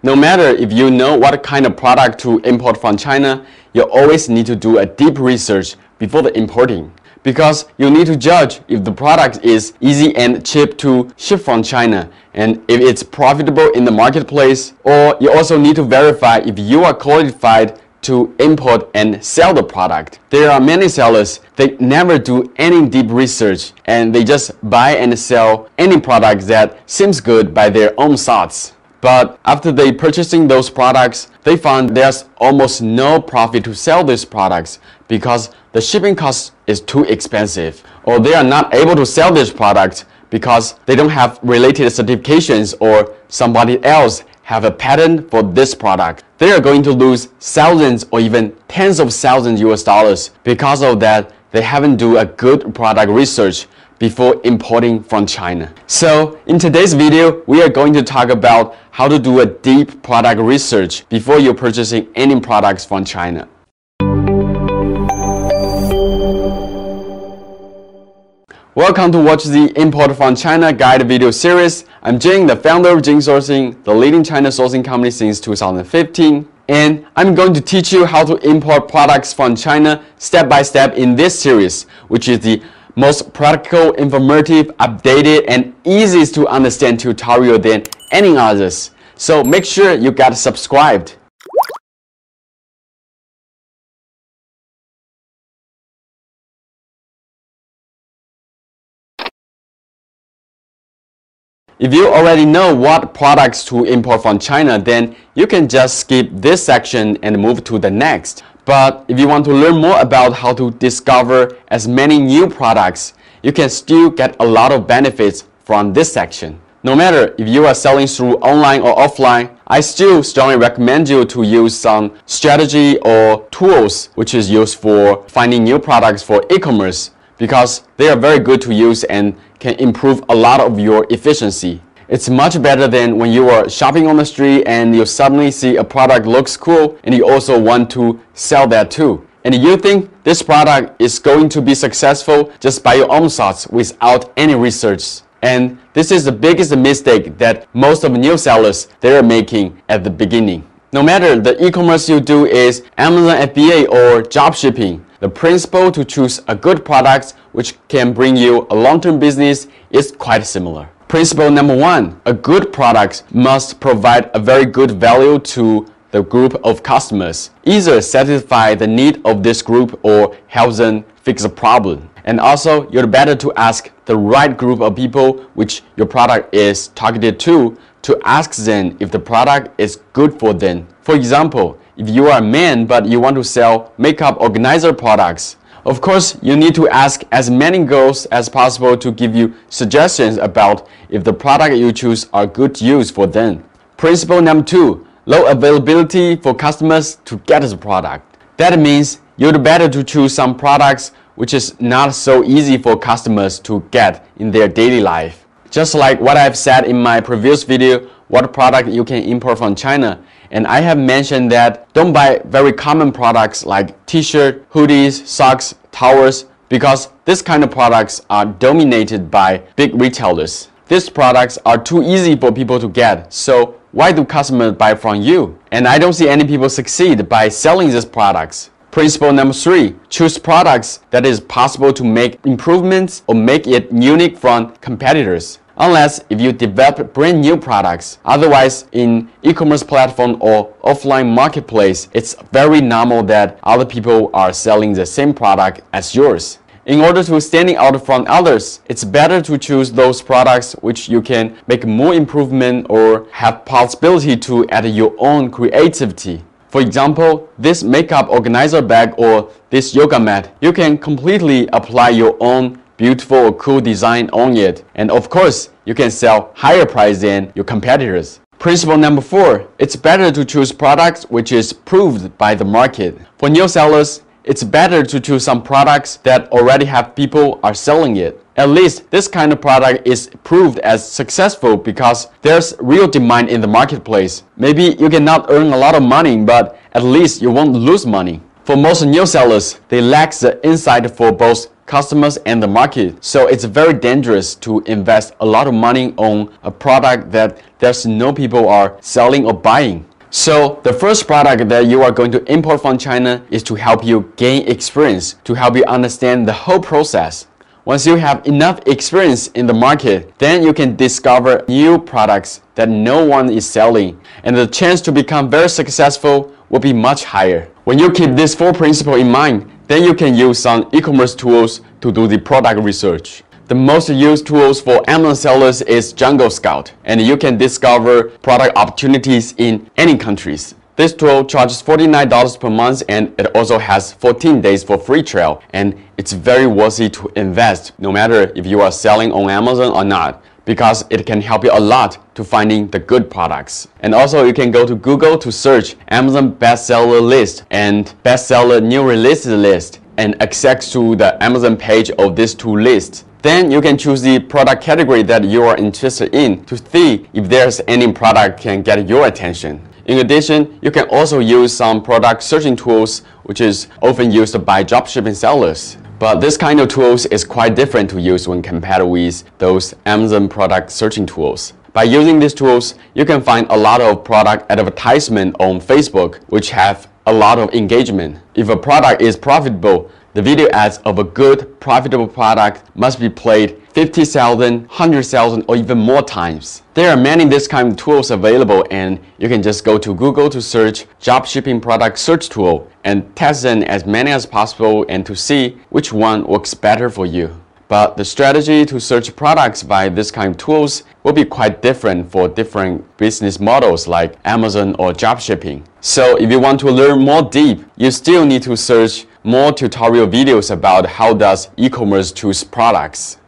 No matter if you know what kind of product to import from China, you always need to do a deep research before the importing. Because you need to judge if the product is easy and cheap to ship from China, and if it's profitable in the marketplace, or you also need to verify if you are qualified to import and sell the product. There are many sellers, they never do any deep research and they just buy and sell any product that seems good by their own thoughts. But after they purchasing those products, they found there's almost no profit to sell these products because the shipping cost is too expensive, or they are not able to sell this product because they don't have related certifications or somebody else have a patent for this product. They are going to lose thousands or even tens of thousands US dollars because of that. They haven't do a good product research before importing from China. So in today's video, we are going to talk about how to do a deep product research before you're purchasing any products from China. Welcome to watch the Import from China guide video series. I'm Jing, the founder of Jing Sourcing, the leading China sourcing company since 2015. And I'm going to teach you how to import products from China step by step in this series, which is the most practical, informative, updated, and easiest to understand tutorial than any others. So make sure you got subscribed. If you already know what products to import from China, then you can just skip this section and move to the next. But if you want to learn more about how to discover as many new products, you can still get a lot of benefits from this section. No matter if you are selling through online or offline, I still strongly recommend you to use some strategy or tools which is used for finding new products for e-commerce, because they are very good to use and can improve a lot of your efficiency. It's much better than when you are shopping on the street and you suddenly see a product looks cool and you also want to sell that too. And you think this product is going to be successful just by your own thoughts without any research. And this is the biggest mistake that most of new sellers they are making at the beginning. No matter the e-commerce you do is Amazon FBA or drop shipping, the principle to choose a good product which can bring you a long-term business is quite similar. Principle number one, a good product must provide a very good value to the group of customers, either satisfy the need of this group or help them fix a problem. And also, you're better to ask the right group of people which your product is targeted to ask them if the product is good for them. For example, if you are a man but you want to sell makeup organizer products, of course, you need to ask as many girls as possible to give you suggestions about if the product you choose are good use for them. Principle number two, low availability for customers to get the product. That means you're better to choose some products which is not so easy for customers to get in their daily life. Just like what I've said in my previous video, what product you can import from China. And I have mentioned that don't buy very common products like t-shirt, hoodies, socks, towels, because this kind of products are dominated by big retailers. These products are too easy for people to get, so why do customers buy from you? And I don't see any people succeed by selling these products. Principle number three, choose products that is possible to make improvements or make it unique from competitors. Unless if you develop brand new products. Otherwise, in e-commerce platform or offline marketplace, it's very normal that other people are selling the same product as yours. In order to stand out from others, it's better to choose those products which you can make more improvement or have possibility to add your own creativity. For example, this makeup organizer bag or this yoga mat, you can completely apply your own beautiful or cool design on it. And of course, you can sell higher price than your competitors. Principle number four, it's better to choose products which is proved by the market. For new sellers, it's better to choose some products that already have people are selling it. At least this kind of product is proved as successful because there's real demand in the marketplace. Maybe you cannot earn a lot of money, but at least you won't lose money. For most new sellers, they lack the insight for both customers and the market. So it's very dangerous to invest a lot of money on a product that there's no people are selling or buying. So the first product that you are going to import from China is to help you gain experience, to help you understand the whole process. Once you have enough experience in the market, then you can discover new products that no one is selling, and the chance to become very successful will be much higher. When you keep these 4 principles in mind, then you can use some e-commerce tools to do the product research. The most used tools for Amazon sellers is Jungle Scout, and you can discover product opportunities in any countries. This tool charges $49 per month, and it also has 14 days for free trial, and it's very worthy to invest no matter if you are selling on Amazon or not, because it can help you a lot to finding the good products. And also you can go to Google to search Amazon bestseller list and bestseller new releases list and access to the Amazon page of these 2 lists. Then you can choose the product category that you are interested in to see if there's any product can get your attention. In addition, you can also use some product searching tools, which is often used by dropshipping sellers. But this kind of tools is quite different to use when compared with those Amazon product searching tools. By using these tools, you can find a lot of product advertisement on Facebook, which have a lot of engagement. If a product is profitable, the video ads of a good, profitable product must be played 50,000, 100,000, or even more times. There are many this kind of tools available, and you can just go to Google to search dropshipping product search tool and test them as many as possible and to see which one works better for you. But the strategy to search products by this kind of tools will be quite different for different business models like Amazon or dropshipping. So if you want to learn more deep, you still need to search more tutorial videos about how does e-commerce choose products.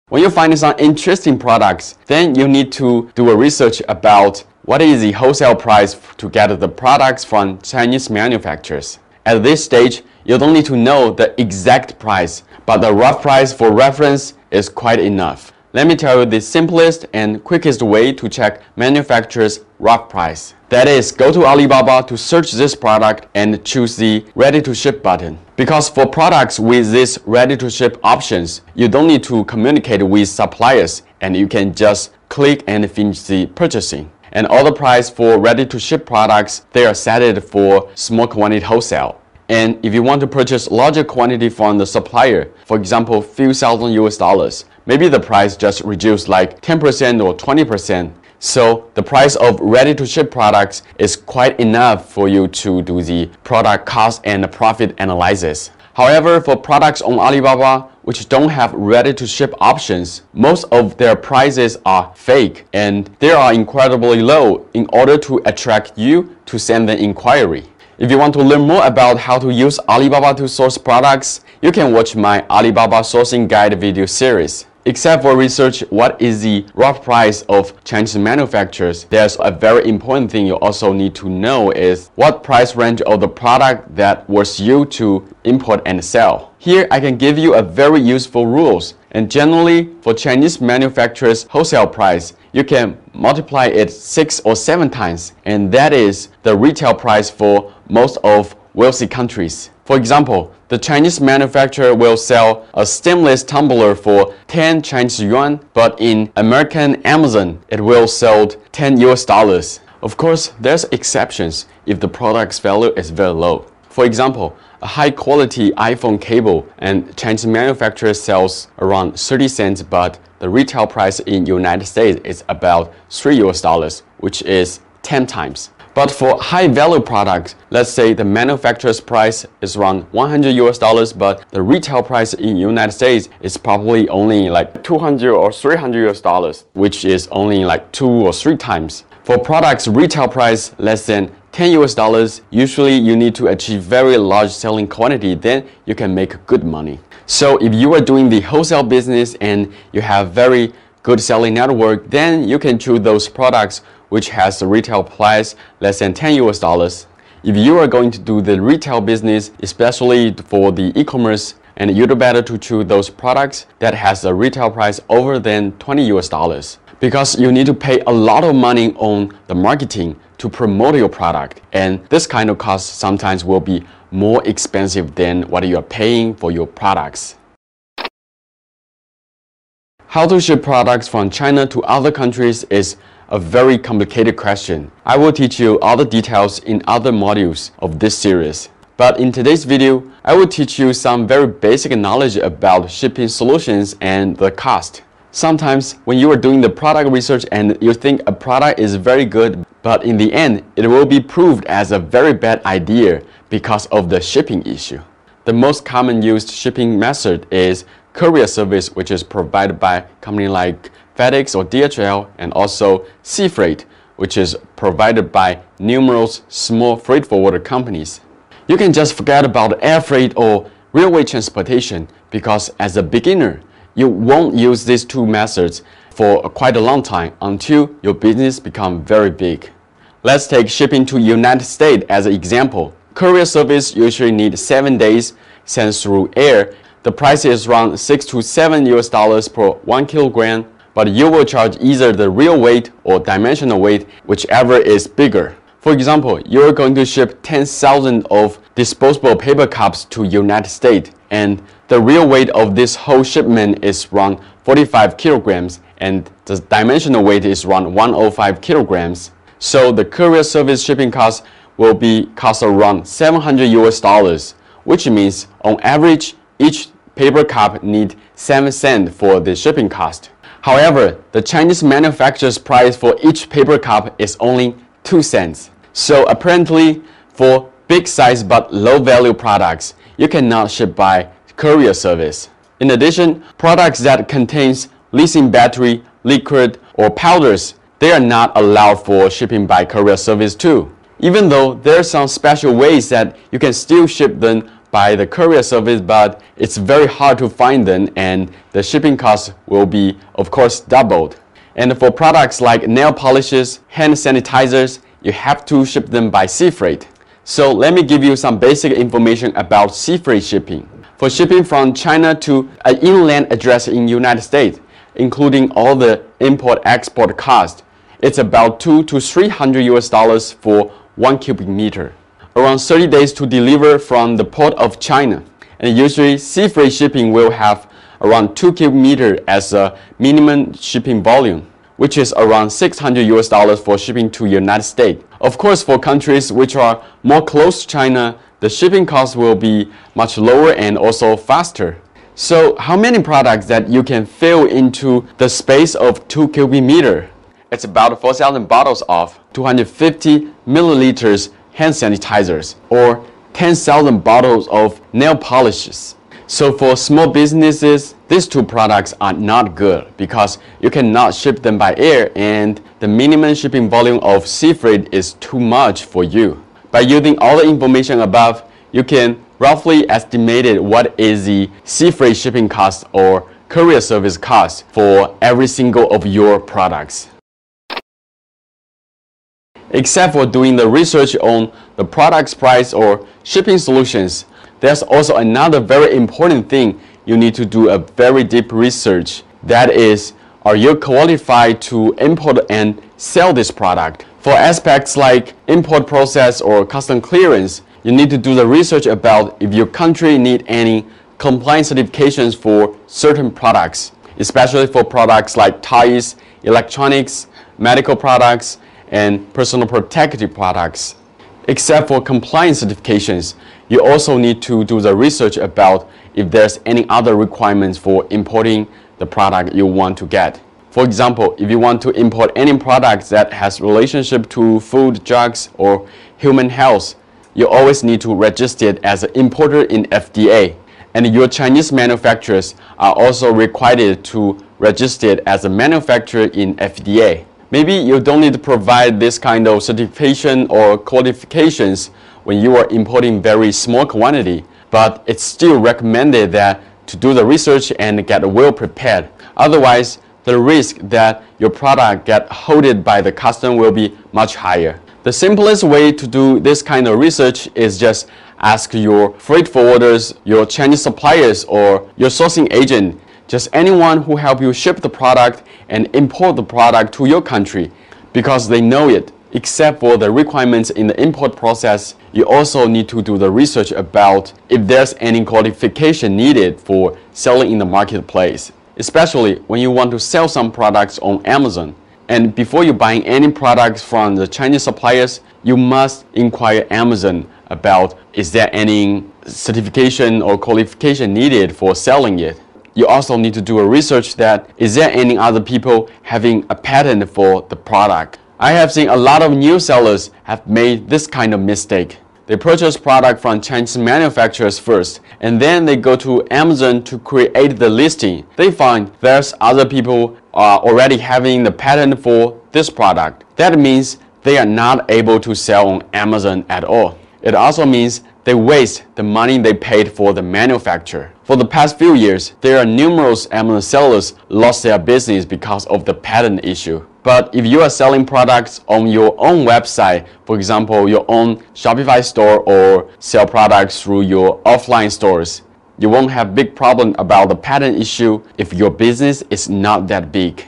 When you find some interesting products, then you need to do a research about what is the wholesale price to get the products from Chinese manufacturers. At this stage, you don't need to know the exact price, but the rough price for reference is quite enough. Let me tell you the simplest and quickest way to check manufacturer's rough price. That is, go to Alibaba to search this product and choose the ready to ship button. Because for products with these ready to ship options, you don't need to communicate with suppliers and you can just click and finish the purchasing. And all the price for ready to ship products, they are set for small quantity wholesale. And if you want to purchase larger quantity from the supplier, for example, few thousand US dollars, maybe the price just reduced like 10% or 20%. So the price of ready-to-ship products is quite enough for you to do the product cost and profit analysis. However, for products on Alibaba which don't have ready-to-ship options, most of their prices are fake and they are incredibly low in order to attract you to send an inquiry. If you want to learn more about how to use Alibaba to source products, you can watch my Alibaba sourcing guide video series. Except for research what is the rough price of Chinese manufacturers, there's a very important thing you also need to know is what price range of the product that was you to import and sell. Here I can give you a very useful rules, and generally for Chinese manufacturers wholesale price, you can multiply it 6 or 7 times, and that is the retail price for most of wealthy countries. For example, the Chinese manufacturer will sell a stainless tumbler for 10 Chinese yuan, but in American Amazon, it will sell 10 US dollars. Of course, there's exceptions if the product's value is very low. For example, a high quality iPhone cable and Chinese manufacturer sells around 30 cents, but the retail price in United States is about 3 US dollars, which is 10 times. But for high value products, let's say the manufacturer's price is around 100 US dollars, but the retail price in United States is probably only like 200 or 300 US dollars, which is only like 2 or 3 times. For products retail price less than 10 US dollars, usually you need to achieve very large selling quantity, then you can make good money. So if you are doing the wholesale business and you have very good selling network, then you can choose those products which has a retail price less than 10 US dollars. If you are going to do the retail business, especially for the e-commerce, and you'd better to choose those products that has a retail price over than 20 US dollars. Because you need to pay a lot of money on the marketing to promote your product. And this kind of cost sometimes will be more expensive than what you are paying for your products. How to ship products from China to other countries is a very complicated question. I will teach you all the details in other modules of this series. But in today's video, I will teach you some very basic knowledge about shipping solutions and the cost. Sometimes when you are doing the product research and you think a product is very good, but in the end, it will be proved as a very bad idea because of the shipping issue. The most common used shipping method is courier service, which is provided by companies like FedEx or DHL, and also sea freight, which is provided by numerous small freight forwarder companies. You can just forget about air freight or railway transportation because as a beginner, you won't use these two methods for quite a long time until your business becomes very big. Let's take shipping to United States as an example. Courier service usually needs 7 days sent through air. The price is around $6 to $7 per 1 kilogram, but you will charge either the real weight or dimensional weight, whichever is bigger. For example, you're going to ship 10,000 of disposable paper cups to United States, and the real weight of this whole shipment is around 45 kilograms, and the dimensional weight is around 105 kilograms. So the courier service shipping cost will cost around $700, which means on average, each paper cup needs 7 cents for the shipping cost. However, the Chinese manufacturer's price for each paper cup is only 2 cents. So apparently, for big size but low value products, you cannot ship by courier service. In addition, products that contains lithium battery, liquid, or powders, they are not allowed for shipping by courier service too. Even though there are some special ways that you can still ship them by the courier service, but it's very hard to find them and the shipping cost will be, of course, doubled. And for products like nail polishes, hand sanitizers, you have to ship them by sea freight. So let me give you some basic information about sea freight shipping. For shipping from China to an inland address in United States, including all the import-export cost, it's about $200 to $300 for 1 cubic meter. Around 30 days to deliver from the port of China. And usually sea freight shipping will have around 2 cubic meter as a minimum shipping volume, which is around $600 for shipping to United States. Of course, for countries which are more close to China, the shipping cost will be much lower and also faster. So how many products that you can fill into the space of 2 cubic meter? It's about 4,000 bottles of 250 milliliters hand sanitizers or 10,000 bottles of nail polishes. So for small businesses, these two products are not good because you cannot ship them by air and the minimum shipping volume of sea freight is too much for you. By using all the information above, you can roughly estimate what is the sea freight shipping cost or courier service cost for every single of your products. Except for doing the research on the product's price or shipping solutions, there's also another very important thing you need to do a very deep research. That is, are you qualified to import and sell this product? For aspects like import process or custom clearance, you need to do the research about if your country needs any compliance certifications for certain products, especially for products like toys, electronics, medical products, and personal protective products. Except for compliance certifications, you also need to do the research about if there's any other requirements for importing the product you want to get. For example, if you want to import any product that has relationship to food, drugs, or human health, you always need to register it as an importer in FDA. And your Chinese manufacturers are also required to register it as a manufacturer in FDA. Maybe you don't need to provide this kind of certification or qualifications when you are importing very small quantity, but it's still recommended that to do the research and get well prepared. Otherwise, the risk that your product get hoarded by the customer will be much higher. The simplest way to do this kind of research is just ask your freight forwarders, your Chinese suppliers, or your sourcing agent, just anyone who help you ship the product and import the product to your country, because they know it. Except for the requirements in the import process, you also need to do the research about if there's any qualification needed for selling in the marketplace, especially when you want to sell some products on Amazon. And before you buying any products from the Chinese suppliers, you must inquire Amazon about is there any certification or qualification needed for selling it. You also need to do a research that is there any other people having a patent for the product. I have seen a lot of new sellers have made this kind of mistake. They purchase product from Chinese manufacturers first, and then they go to Amazon to create the listing. They find there's other people are already having the patent for this product. That means they are not able to sell on Amazon at all. It also means they waste the money they paid for the manufacturer. For the past few years, there are numerous Amazon sellers lost their business because of the patent issue. But if you are selling products on your own website, for example, your own Shopify store, or sell products through your offline stores, you won't have big problem about the patent issue if your business is not that big.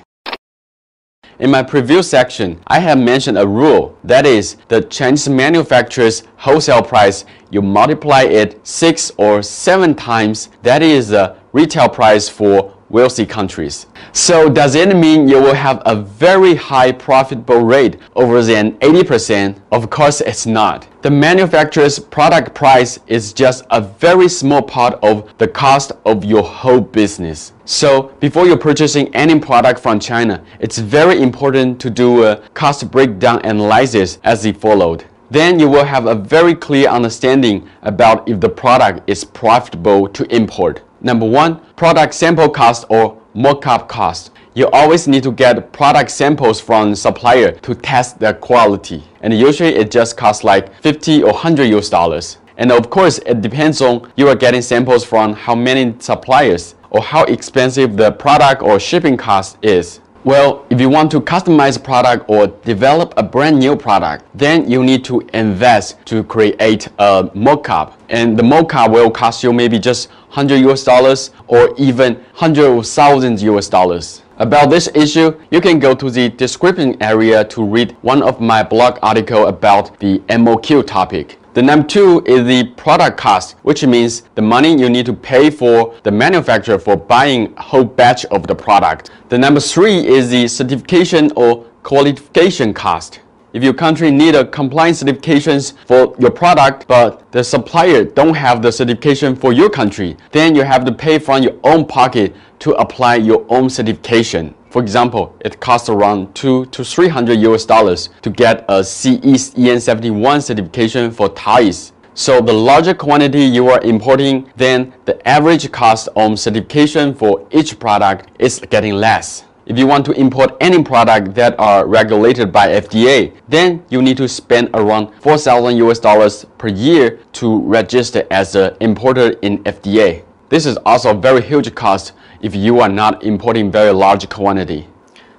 In my preview section, I have mentioned a rule, that is, the Chinese manufacturer's wholesale price, you multiply it 6 or 7 times, that is the retail price for wealthy countries. So does it mean you will have a very high profitable rate over than 80%? Of course it's not. The manufacturer's product price is just a very small part of the cost of your whole business. So before you're purchasing any product from China, it's very important to do a cost breakdown analysis as it followed. Then you will have a very clear understanding about if the product is profitable to import. Number 1, product sample cost or mock-up cost. You always need to get product samples from the supplier to test their quality. And usually it just costs like 50 or 100 US dollars. And of course, it depends on you are getting samples from how many suppliers or how expensive the product or shipping cost is. Well, if you want to customize a product or develop a brand new product, then you need to invest to create a mock-up. And the mock-up will cost you maybe just 100 US dollars or even 100,000 US dollars. About this issue, you can go to the description area to read one of my blog articles about the MOQ topic. The number 2 is the product cost, which means the money you need to pay for the manufacturer for buying a whole batch of the product. The number 3 is the certification or qualification cost. If your country need a compliance certifications for your product, but the supplier don't have the certification for your country, then you have to pay from your own pocket to apply your own certification. For example, it costs around 200 to 300 US dollars to get a CE EN71 certification for ties. So the larger quantity you are importing, then the average cost on certification for each product is getting less. If you want to import any product that are regulated by FDA, then you need to spend around 4,000 US dollars per year to register as an importer in FDA. This is also a very huge cost if you are not importing very large quantity.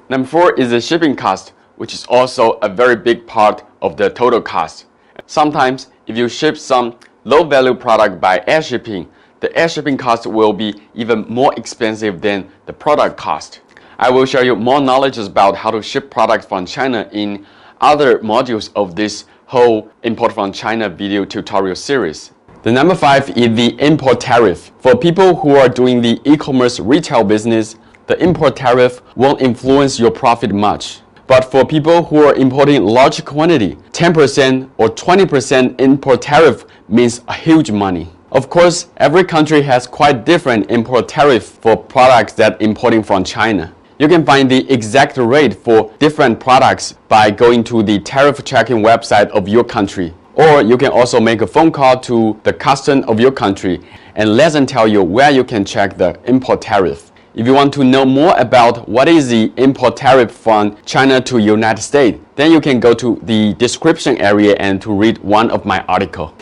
Number 4 is the shipping cost, which is also a very big part of the total cost. Sometimes if you ship some low value product by air shipping, the air shipping cost will be even more expensive than the product cost. I will show you more knowledge about how to ship products from China in other modules of this whole import from China video tutorial series. The number 5 is the import tariff. For people who are doing the e-commerce retail business, the import tariff won't influence your profit much. But for people who are importing large quantity, 10% or 20% import tariff means a huge money. Of course, every country has quite different import tariff for products that importing from China. You can find the exact rate for different products by going to the tariff tracking website of your country. Or you can also make a phone call to the customs of your country and let them tell you where you can check the import tariff. If you want to know more about what is the import tariff from China to United States, then you can go to the description area and to read one of my articles.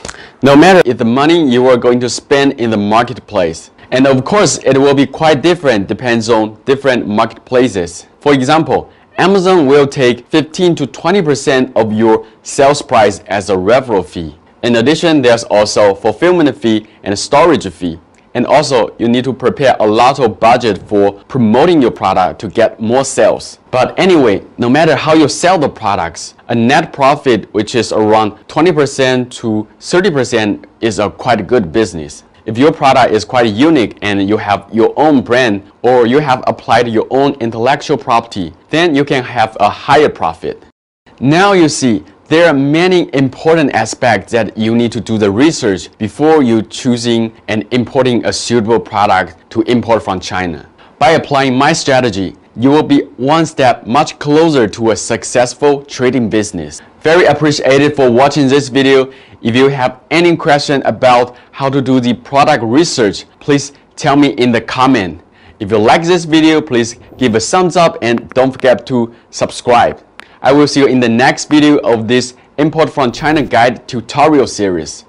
No matter if the money you are going to spend in the marketplace, and of course it will be quite different depends on different marketplaces. For example, Amazon will take 15 to 20% of your sales price as a referral fee. In addition, there's also fulfillment fee and storage fee. And also, you need to prepare a lot of budget for promoting your product to get more sales. But anyway, no matter how you sell the products, a net profit which is around 20% to 30% is a quite good business. If your product is quite unique and you have your own brand or you have applied your own intellectual property, then you can have a higher profit. Now you see, there are many important aspects that you need to do the research before you choosing and importing a suitable product to import from China. By applying my strategy, you will be one step much closer to a successful trading business. Very appreciated for watching this video. If you have any question about how to do the product research, please tell me in the comment. If you like this video, please give a thumbs up and don't forget to subscribe. I will see you in the next video of this Import from China Guide tutorial series.